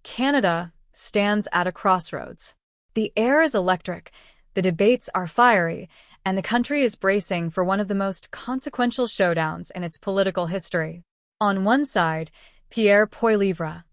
Canada stands at a crossroads. The air is electric, the debates are fiery, and the country is bracing for one of the most consequential showdowns in its political history. On one side, Pierre Poilievre,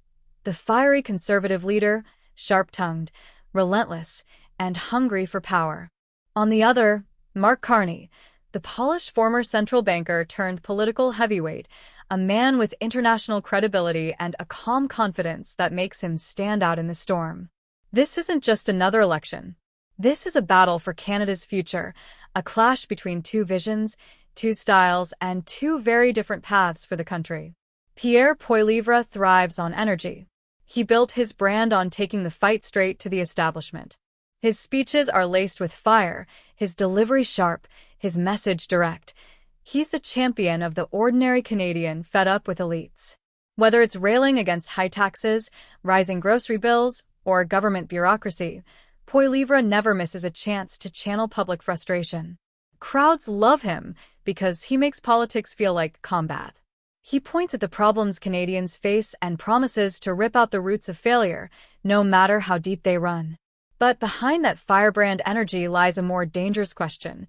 the fiery conservative leader, sharp-tongued, relentless, and hungry for power. On the other, Mark Carney, the polished former central banker turned political heavyweight, a man with international credibility and a calm confidence that makes him stand out in the storm. This isn't just another election. This is a battle for Canada's future, a clash between two visions, two styles, and two very different paths for the country. Pierre Poilievre thrives on energy. He built his brand on taking the fight straight to the establishment. His speeches are laced with fire, his delivery sharp, his message direct. He's the champion of the ordinary Canadian fed up with elites. Whether it's railing against high taxes, rising grocery bills, or government bureaucracy, Poilievre never misses a chance to channel public frustration. Crowds love him because he makes politics feel like combat. He points at the problems Canadians face and promises to rip out the roots of failure, no matter how deep they run. But behind that firebrand energy lies a more dangerous question.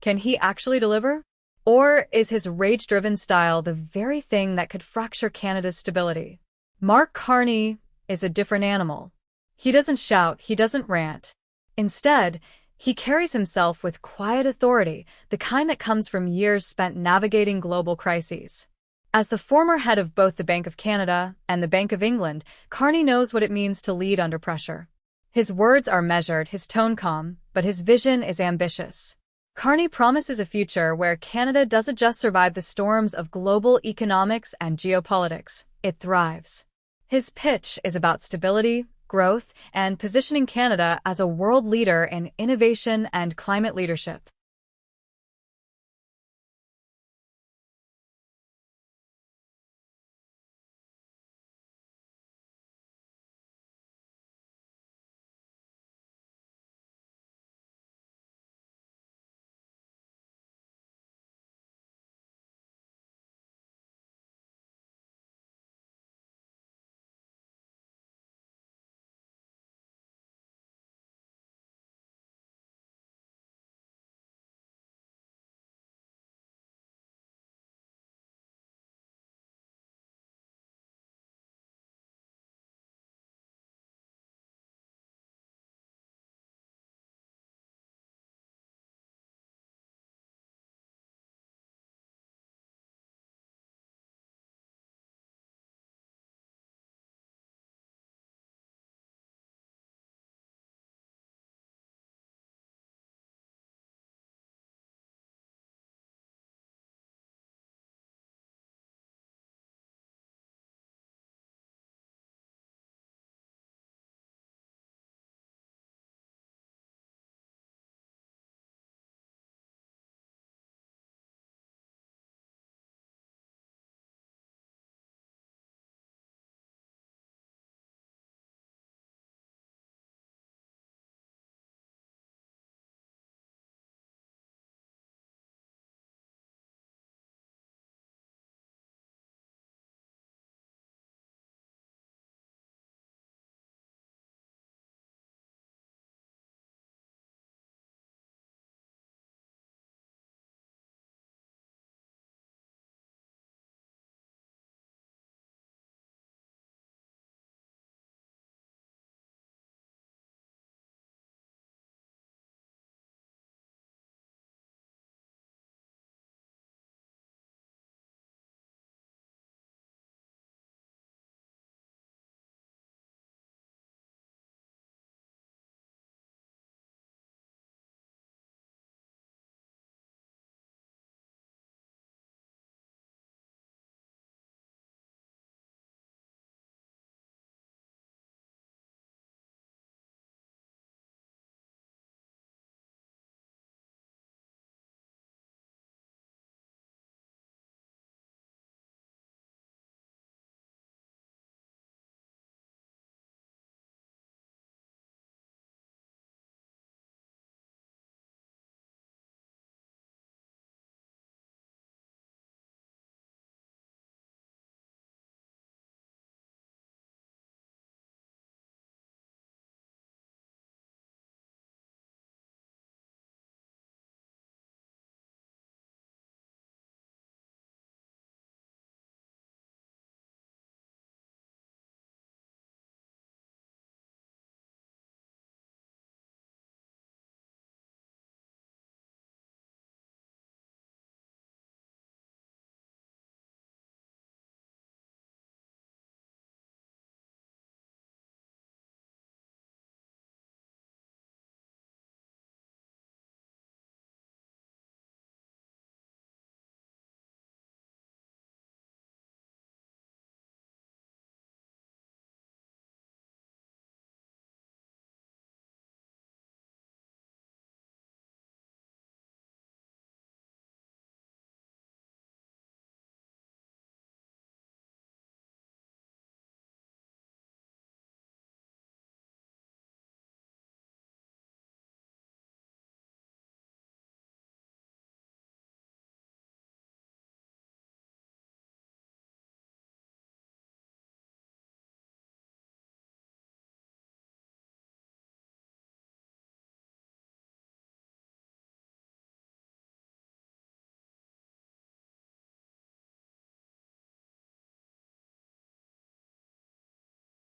Can he actually deliver? Or is his rage-driven style the very thing that could fracture Canada's stability? Mark Carney is a different animal. He doesn't shout, he doesn't rant. Instead, he carries himself with quiet authority, the kind that comes from years spent navigating global crises. As the former head of both the Bank of Canada and the Bank of England, Carney knows what it means to lead under pressure. His words are measured, his tone calm, but his vision is ambitious. Carney promises a future where Canada doesn't just survive the storms of global economics and geopolitics, it thrives. His pitch is about stability, growth, and positioning Canada as a world leader in innovation and climate leadership.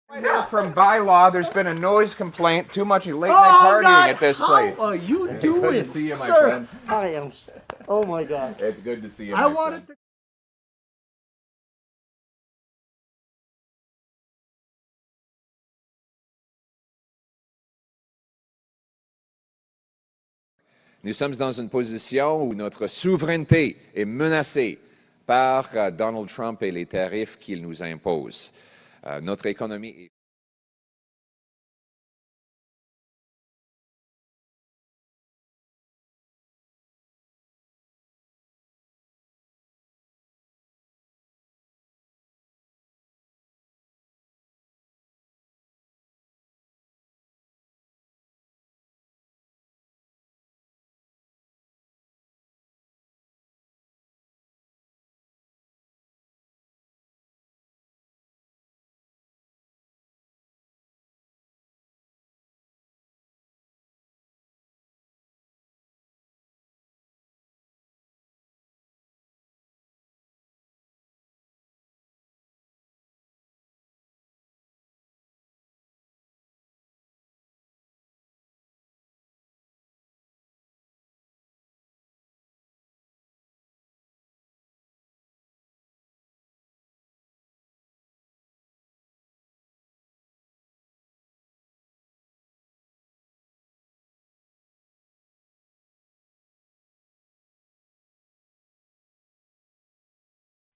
From bylaw, there's been a noise complaint, too much late night partying at this place. How are you doing, Good to see you, my sir? friend. I am. Oh my God. It's good to see you, I my wanted friend. to. Nous sommes dans une position où notre souveraineté est menacée par Donald Trump et les tarifs qu'il nous impose. Notre économie est...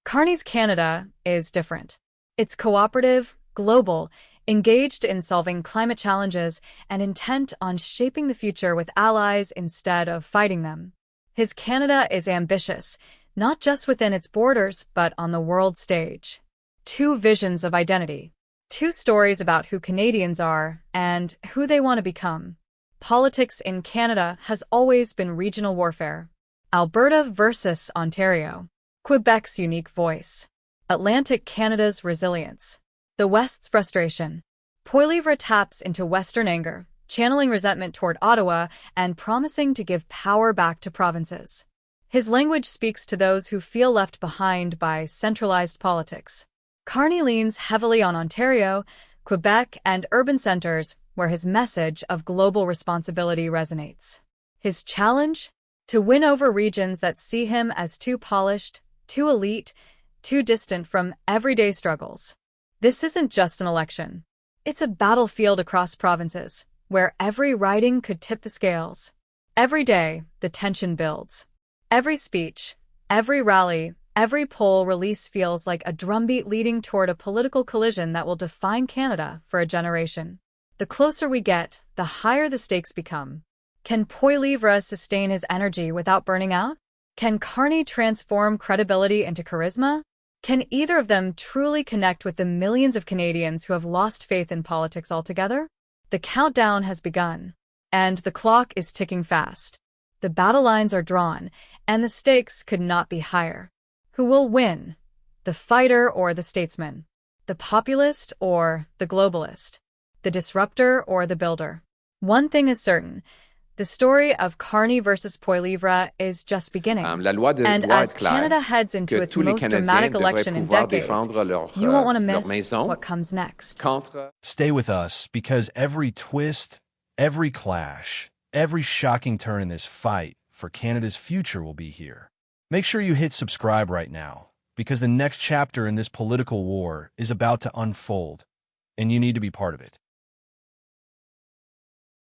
Carney's Canada is different. It's cooperative, global, engaged in solving climate challenges, and intent on shaping the future with allies instead of fighting them. His Canada is ambitious, not just within its borders, but on the world stage. Two visions of identity. Two stories about who Canadians are and who they want to become. Politics in Canada has always been regional warfare. Alberta versus Ontario. Quebec's unique voice. Atlantic Canada's resilience. The West's frustration. Poilievre taps into Western anger, channeling resentment toward Ottawa and promising to give power back to provinces. His language speaks to those who feel left behind by centralized politics. Carney leans heavily on Ontario, Quebec, and urban centers where his message of global responsibility resonates. His challenge? To win over regions that see him as too polished, too elite, too distant from everyday struggles. This isn't just an election. It's a battlefield across provinces, where every riding could tip the scales. Every day, the tension builds. Every speech, every rally, every poll release feels like a drumbeat leading toward a political collision that will define Canada for a generation. The closer we get, the higher the stakes become. Can Poilievre sustain his energy without burning out? Can Carney transform credibility into charisma? Can either of them truly connect with the millions of Canadians who have lost faith in politics altogether? The countdown has begun, and the clock is ticking fast. The battle lines are drawn, and the stakes could not be higher. Who will win? The fighter or the statesman? The populist or the globalist? The disruptor or the builder? One thing is certain. The story of Carney versus Poilievre is just beginning. And as Canada heads into its most dramatic election in decades, you won't want to miss what comes next. Stay with us, because every twist, every clash, every shocking turn in this fight for Canada's future will be here. Make sure you hit subscribe right now, because the next chapter in this political war is about to unfold, and you need to be part of it.